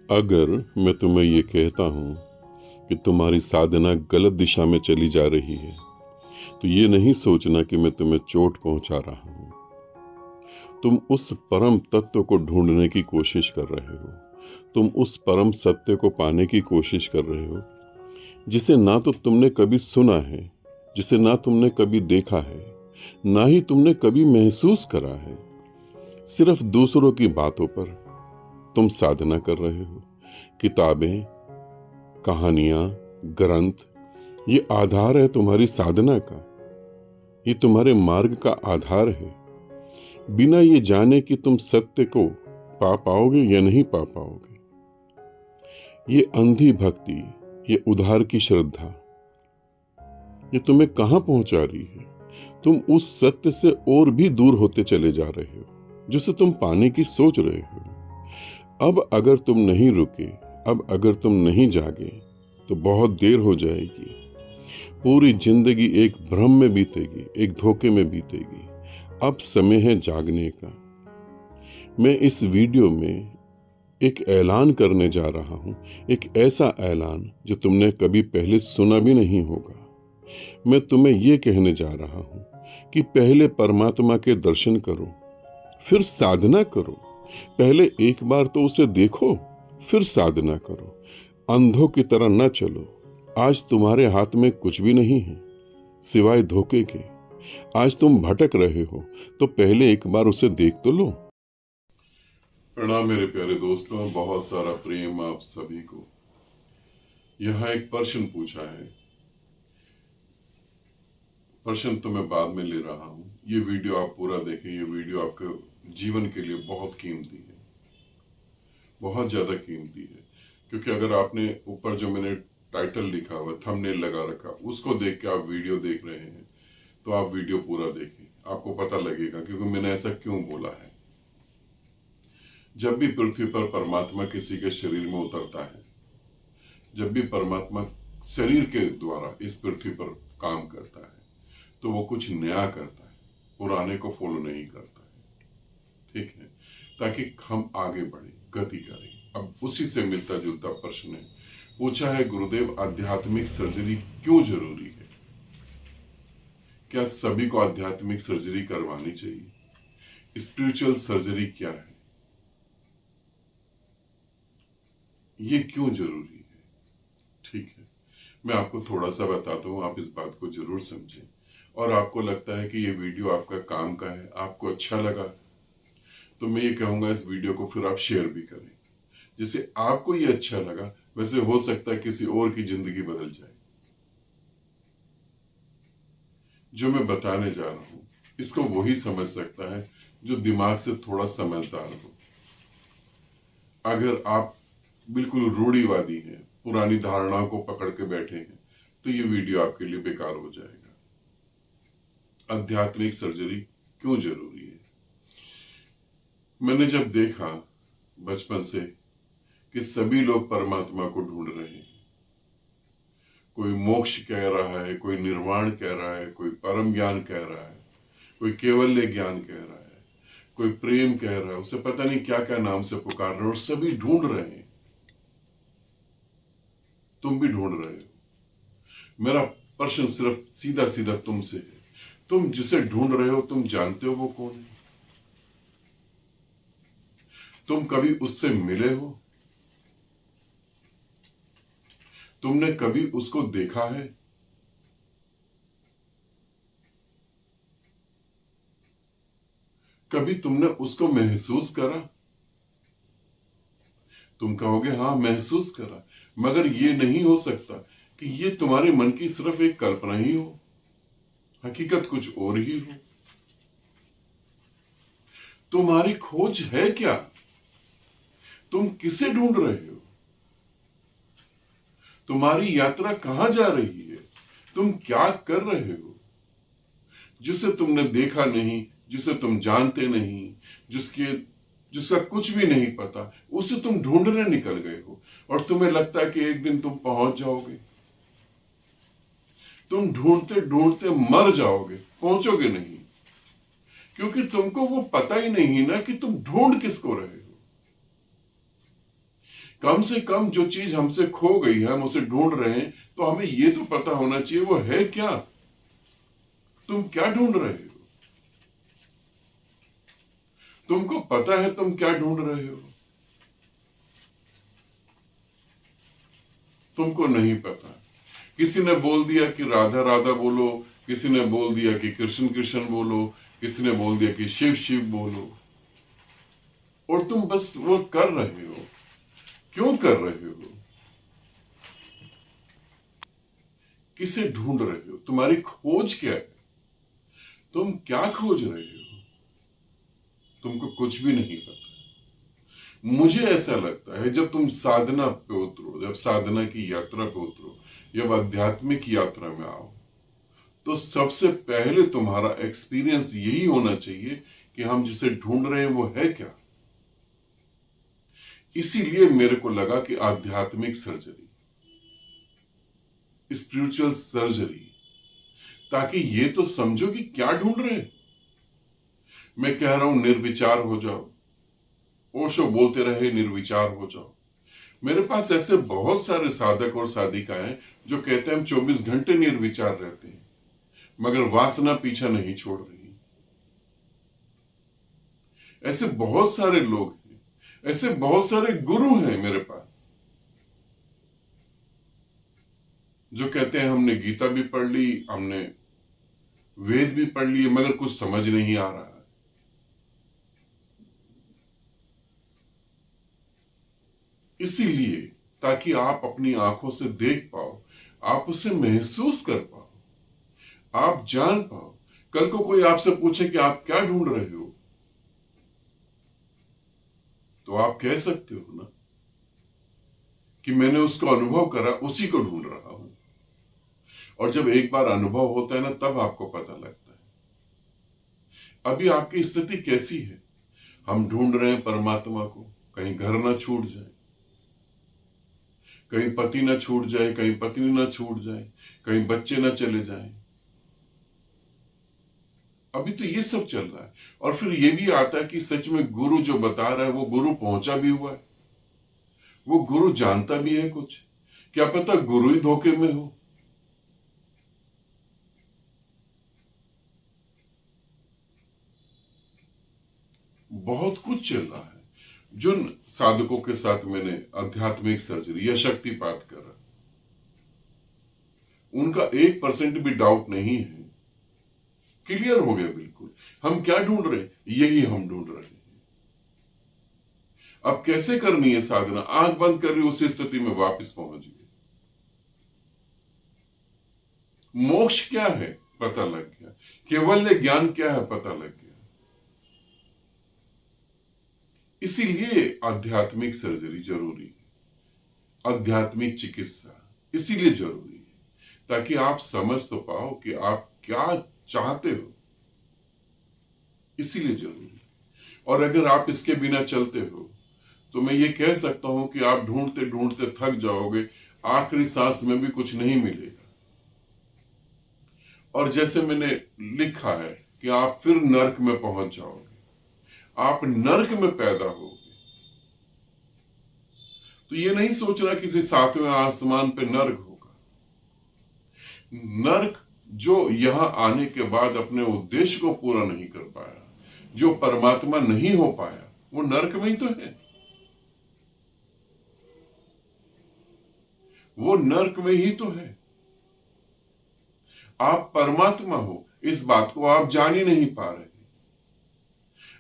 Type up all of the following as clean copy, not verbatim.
अगर मैं तुम्हें ये कहता हूँ कि तुम्हारी साधना गलत दिशा में चली जा रही है, तो ये नहीं सोचना कि मैं तुम्हें चोट पहुंचा रहा हूँ। तुम उस परम तत्व को ढूंढने की कोशिश कर रहे हो। तुम उस परम सत्य को पाने की कोशिश कर रहे हो, जिसे ना तो तुमने कभी सुना है, जिसे ना तुमने कभी देखा है, ना ही तुमने कभी महसूस करा है। सिर्फ दूसरों की बातों पर तुम साधना कर रहे हो। किताबें, कहानियां, ग्रंथ, ये आधार है तुम्हारी साधना का। ये तुम्हारे मार्ग का आधार है, बिना ये जाने कि तुम सत्य को पा पाओगे या नहीं पा पाओगे। ये अंधी भक्ति, ये उधार की श्रद्धा, ये तुम्हें कहां पहुंचा रही है? तुम उस सत्य से और भी दूर होते चले जा रहे हो, जिसे तुम पाने की सोच रहे हो। अब अगर तुम नहीं रुके, अब अगर तुम नहीं जागे, तो बहुत देर हो जाएगी। पूरी जिंदगी एक भ्रम में बीतेगी, एक धोखे में बीतेगी। अब समय है जागने का। मैं इस वीडियो में एक ऐलान करने जा रहा हूं, एक ऐसा ऐलान जो तुमने कभी पहले सुना भी नहीं होगा। मैं तुम्हें यह कहने जा रहा हूं कि पहले परमात्मा के दर्शन करो, फिर साधना करो। पहले एक बार तो उसे देखो, फिर साधना करो। अंधों की तरह न चलो। आज तुम्हारे हाथ में कुछ भी नहीं है सिवाय धोखे के। आज तुम भटक रहे हो, तो पहले एक बार उसे देख तो लो। प्रणाम मेरे प्यारे दोस्तों, बहुत सारा प्रेम आप सभी को। यहाँ एक प्रश्न पूछा है। प्रश्न तो मैं बाद में ले रहा हूं। ये वीडियो आप पूरा देखें। ये वीडियो आपके जीवन के लिए बहुत कीमती है, बहुत ज्यादा कीमती है। क्योंकि अगर आपने ऊपर जो मैंने टाइटल लिखा हुआ, थंबनेल लगा रखा, उसको देख के आप वीडियो देख रहे हैं, तो आप वीडियो पूरा देखें, आपको पता लगेगा क्योंकि मैंने ऐसा क्यों बोला है। जब भी पृथ्वी पर परमात्मा किसी के शरीर में उतरता है, जब भी परमात्मा शरीर के द्वारा इस पृथ्वी पर काम करता है, तो वो कुछ नया करता है, पुराने को फॉलो नहीं करता है। ठीक है, ताकि हम आगे बढ़े, गति करें। अब उसी से मिलता जुलता प्रश्न है पूछा है, गुरुदेव आध्यात्मिक सर्जरी क्यों जरूरी है? क्या सभी को आध्यात्मिक सर्जरी करवानी चाहिए? स्पिरिचुअल सर्जरी क्या है? ये क्यों जरूरी है? ठीक है, मैं आपको थोड़ा सा बताता हूं, आप इस बात को जरूर समझें। और आपको लगता है कि ये वीडियो आपका काम का है, आपको अच्छा लगा, तो मैं ये कहूंगा इस वीडियो को फिर आप शेयर भी करें। जिससे आपको ये अच्छा लगा, वैसे हो सकता है किसी और की जिंदगी बदल जाए। जो मैं बताने जा रहा हूं, इसको वही समझ सकता है जो दिमाग से थोड़ा समझदार हो। अगर आप बिल्कुल रूढ़िवादी हैं, पुरानी धारणाओं को पकड़ के बैठे हैं, तो ये वीडियो आपके लिए बेकार हो जाएगा। आध्यात्मिक सर्जरी क्यों जरूरी है? मैंने जब देखा बचपन से कि सभी लोग परमात्मा को ढूंढ रहे हैं, कोई मोक्ष कह रहा है, कोई निर्वाण कह रहा है, कोई परम ज्ञान कह रहा है, कोई केवल्य ज्ञान कह रहा है, कोई प्रेम कह रहा है, उसे पता नहीं क्या क्या नाम से पुकार रहे हैं, और सभी ढूंढ रहे हैं। तुम भी ढूंढ रहे हो। मेरा प्रश्न सिर्फ सीधा सीधा तुमसे है, तुम जिसे ढूंढ रहे हो, तुम जानते हो वो कौन है? तुम कभी उससे मिले हो? तुमने कभी उसको देखा है? कभी तुमने उसको महसूस करा? तुम कहोगे हाँ महसूस करा, मगर ये नहीं हो सकता कि ये तुम्हारे मन की सिर्फ एक कल्पना ही हो, हकीकत कुछ और ही हो। तुम्हारी खोज है क्या? तुम किसे ढूंढ रहे हो? तुम्हारी यात्रा कहां जा रही है? तुम क्या कर रहे हो? जिसे तुमने देखा नहीं, जिसे तुम जानते नहीं, जिसका कुछ भी नहीं पता, उसे तुम ढूंढने निकल गए हो, और तुम्हें लगता है कि एक दिन तुम पहुंच जाओगे। तुम ढूंढते ढूंढते मर जाओगे, पहुंचोगे नहीं, क्योंकि तुमको वो पता ही नहीं ना कि तुम ढूंढ किसको रहे हो। कम से कम जो चीज हमसे खो गई है, हम उसे ढूंढ रहे हैं, तो हमें ये तो पता होना चाहिए वो है क्या। तुम क्या ढूंढ रहे हो? तुमको पता है तुम क्या ढूंढ रहे हो? तुमको नहीं पता। किसी ने बोल दिया कि राधा राधा बोलो, किसी ने बोल दिया कि कृष्ण कृष्ण बोलो, किसी ने बोल दिया कि शिव शिव बोलो, और तुम बस वो कर रहे हो। क्यों कर रहे हो? किसे ढूंढ रहे हो? तुम्हारी खोज क्या है? तुम क्या खोज रहे हो? तुमको कुछ भी नहीं पता। मुझे ऐसा लगता है जब तुम साधना पे उतरो, जब साधना की यात्रा पे उतरो, जब आध्यात्मिक यात्रा में आओ, तो सबसे पहले तुम्हारा एक्सपीरियंस यही होना चाहिए कि हम जिसे ढूंढ रहे हैं वो है क्या। इसीलिए मेरे को लगा कि आध्यात्मिक सर्जरी, स्पिरिचुअल सर्जरी, ताकि ये तो समझो कि क्या ढूंढ रहे हैं। मैं कह रहा हूं निर्विचार हो जाओ, ओशो बोलते रहे निर्विचार हो जाओ। मेरे पास ऐसे बहुत सारे साधक और साधिकाएं जो कहते हैं हम 24 घंटे निर्विचार रहते हैं, मगर वासना पीछा नहीं छोड़ रही। ऐसे बहुत सारे लोग हैं, ऐसे बहुत सारे गुरु हैं मेरे पास जो कहते हैं हमने गीता भी पढ़ ली, हमने वेद भी पढ़ लिए, मगर कुछ समझ नहीं आ रहा है। इसीलिए ताकि आप अपनी आंखों से देख पाओ, आप उसे महसूस कर पाओ, आप जान पाओ। कल को कोई आपसे पूछे कि आप क्या ढूंढ रहे हो, तो आप कह सकते हो ना कि मैंने उसको अनुभव करा, उसी को ढूंढ रहा हूं। और जब एक बार अनुभव होता है ना, तब आपको पता लगता है। अभी आपकी स्थिति कैसी है? हम ढूंढ रहे हैं परमात्मा को, कहीं घर ना छूट जाए, कहीं पति ना छूट जाए, कहीं पत्नी ना छूट जाए, कहीं बच्चे ना चले जाएं। अभी तो ये सब चल रहा है। और फिर ये भी आता है कि सच में गुरु जो बता रहा है वो गुरु पहुंचा भी हुआ है, वो गुरु जानता भी है कुछ। क्या पता गुरु ही धोखे में हो। बहुत कुछ चल रहा है। जिन साधकों के साथ मैंने आध्यात्मिक सर्जरी या शक्तिपात करा, उनका 1% भी डाउट नहीं है, क्लियर हो गया बिल्कुल। हम क्या ढूंढ रहे हैं? यही हम ढूंढ रहे हैं। अब कैसे करनी है साधना? आंख बंद कर रही, उसी स्थिति में वापस पहुंच गए। मोक्ष क्या है पता लग गया, केवल ज्ञान क्या है पता लग गया। इसीलिए आध्यात्मिक सर्जरी जरूरी है, आध्यात्मिक चिकित्सा इसीलिए जरूरी है, ताकि आप समझ तो पाओ कि आप क्या चाहते हो। इसीलिए जरूरी है। और अगर आप इसके बिना चलते हो तो मैं ये कह सकता हूं कि आप ढूंढते ढूंढते थक जाओगे, आखिरी सांस में भी कुछ नहीं मिलेगा। और जैसे मैंने लिखा है कि आप फिर नर्क में पहुंच जाओगे, आप नर्क में पैदा होगे। तो ये नहीं सोचना किसी 7वें आसमान पे नर्क होगा। नर्क जो यहां आने के बाद अपने उद्देश्य को पूरा नहीं कर पाया, जो परमात्मा नहीं हो पाया, वो नर्क में ही तो है। वो नर्क में ही तो है। आप परमात्मा हो, इस बात को आप जान ही नहीं पा रहे।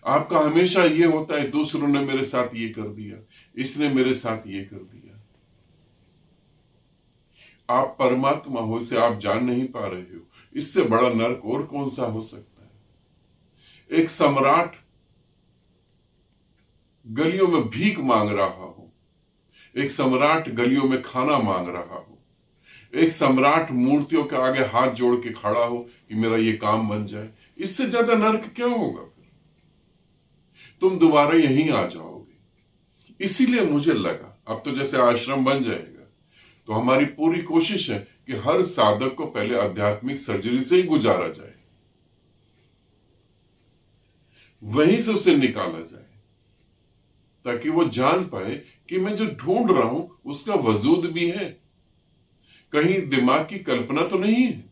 आपका हमेशा ये होता है दूसरों ने मेरे साथ ये कर दिया, इसने मेरे साथ ये कर दिया। आप परमात्मा हो, इसे आप जान नहीं पा रहे हो। इससे बड़ा नरक और कौन सा हो सकता है? एक सम्राट गलियों में भीख मांग रहा हो, एक सम्राट गलियों में खाना मांग रहा हो, एक सम्राट मूर्तियों के आगे हाथ जोड़ के खड़ा हो कि मेरा ये काम बन जाए। इससे ज्यादा नरक क्या होगा? फिर तुम दोबारा यहीं आ जाओगे। इसीलिए मुझे लगा अब तो जैसे आश्रम बन जाएगा, तो हमारी पूरी कोशिश है कि हर साधक को पहले आध्यात्मिक सर्जरी से ही गुजारा जाए, वहीं से उसे निकाला जाए, ताकि वो जान पाए कि मैं जो ढूंढ रहा हूं उसका वजूद भी है, कहीं दिमाग की कल्पना तो नहीं है,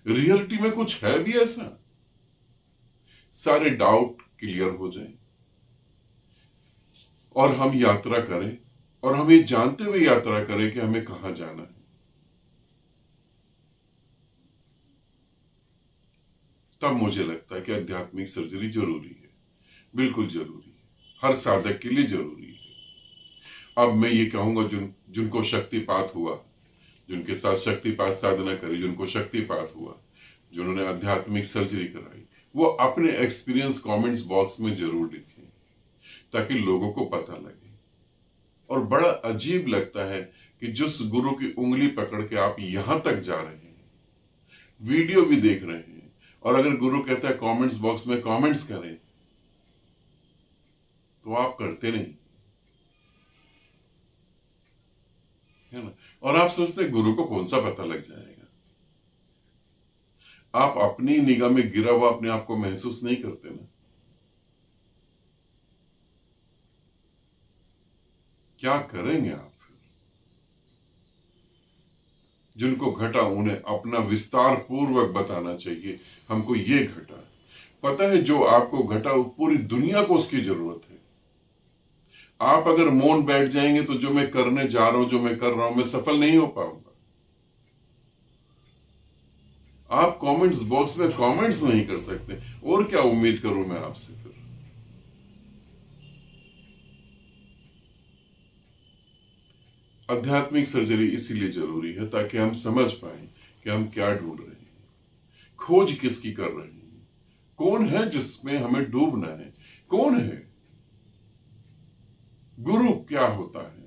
रियलिटी में कुछ है भी ऐसा। सारे डाउट क्लियर हो जाएं और हम यात्रा करें, और हम ये जानते हुए यात्रा करें कि हमें कहां जाना है। तब मुझे लगता है कि आध्यात्मिक सर्जरी जरूरी है, बिल्कुल जरूरी है, हर साधक के लिए जरूरी है। अब मैं ये कहूंगा, जिनको शक्तिपात हुआ, जिनके साथ शक्तिपात साधना करी, जिनको शक्तिपात हुआ, जिन्होंने आध्यात्मिक सर्जरी कराई, वो अपने एक्सपीरियंस कमेंट्स बॉक्स में जरूर लिखें, ताकि लोगों को पता लगे। और बड़ा अजीब लगता है कि जिस गुरु की उंगली पकड़ के आप यहां तक जा रहे हैं, वीडियो भी देख रहे हैं, और अगर गुरु कहता है कमेंट्स बॉक्स में कमेंट्स करें, तो आप करते नहीं, है ना। और आप सोचते हैं गुरु को कौन सा पता लग जाएगा। आप अपनी निगाह में गिरा हुआ अपने आप को महसूस नहीं करते ना। क्या करेंगे आप? जिनको घटा उन्हें अपना विस्तार पूर्वक बताना चाहिए, हमको ये घटा। पता है जो आपको घटा पूरी दुनिया को उसकी जरूरत है। आप अगर मौन बैठ जाएंगे तो जो मैं करने जा रहा हूं, जो मैं कर रहा हूं, मैं सफल नहीं हो पाऊंगा। आप कमेंट्स बॉक्स में कमेंट्स नहीं कर सकते, और क्या उम्मीद करूं मैं आपसे फिर। आध्यात्मिक सर्जरी इसीलिए जरूरी है ताकि हम समझ पाए कि हम क्या ढूंढ रहे हैं, खोज किसकी कर रहे हैं, कौन है जिसमें हमें डूबना है, कौन है गुरु, क्या होता है।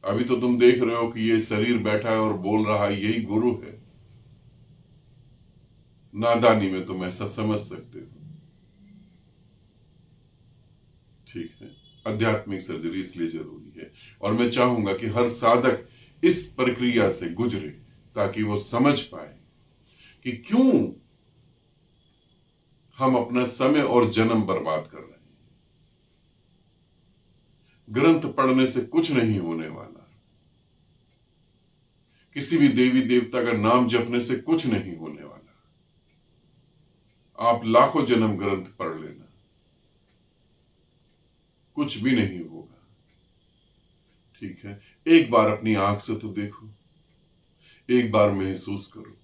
अभी तो तुम देख रहे हो कि ये शरीर बैठा है और बोल रहा है, यही गुरु है। नादानी में तुम ऐसा समझ सकते हो, ठीक है। आध्यात्मिक सर्जरी इसलिए जरूरी है, और मैं चाहूंगा कि हर साधक इस प्रक्रिया से गुजरे, ताकि वो समझ पाए कि क्यों हम अपना समय और जन्म बर्बाद कर रहे हैं। ग्रंथ पढ़ने से कुछ नहीं होने वाला, किसी भी देवी देवता का नाम जपने से कुछ नहीं होने वाला। आप लाखों जन्म ग्रंथ पढ़ लेना, कुछ भी नहीं होगा, ठीक है। एक बार अपनी आंख से तो देखो, एक बार महसूस करो,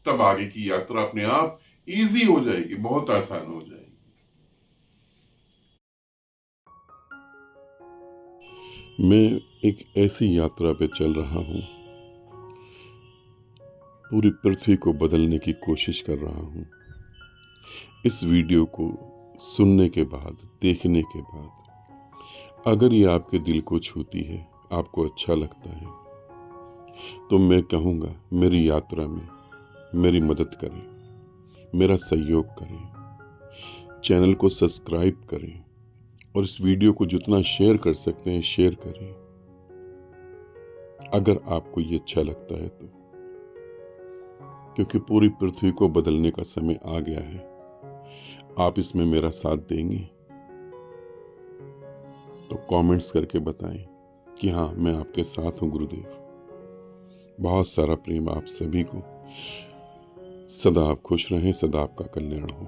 तब आगे की यात्रा अपने आप इजी हो जाएगी, बहुत आसान हो जाएगी। मैं एक ऐसी यात्रा पे चल रहा हूं, पूरी पृथ्वी को बदलने की कोशिश कर रहा हूं। इस वीडियो को सुनने के बाद, देखने के बाद, अगर ये आपके दिल को छूती है, आपको अच्छा लगता है, तो मैं कहूँगा मेरी यात्रा में मेरी मदद करें, मेरा सहयोग करें, चैनल को सब्सक्राइब करें, और इस वीडियो को जितना शेयर कर सकते हैं शेयर करें, अगर आपको ये अच्छा लगता है तो। क्योंकि पूरी पृथ्वी को बदलने का समय आ गया है। आप इसमें मेरा साथ देंगे तो कमेंट्स करके बताएं कि हाँ, मैं आपके साथ हूं गुरुदेव। बहुत सारा प्रेम आप सभी को। सदा आप खुश रहें, सदा आपका कल्याण हो।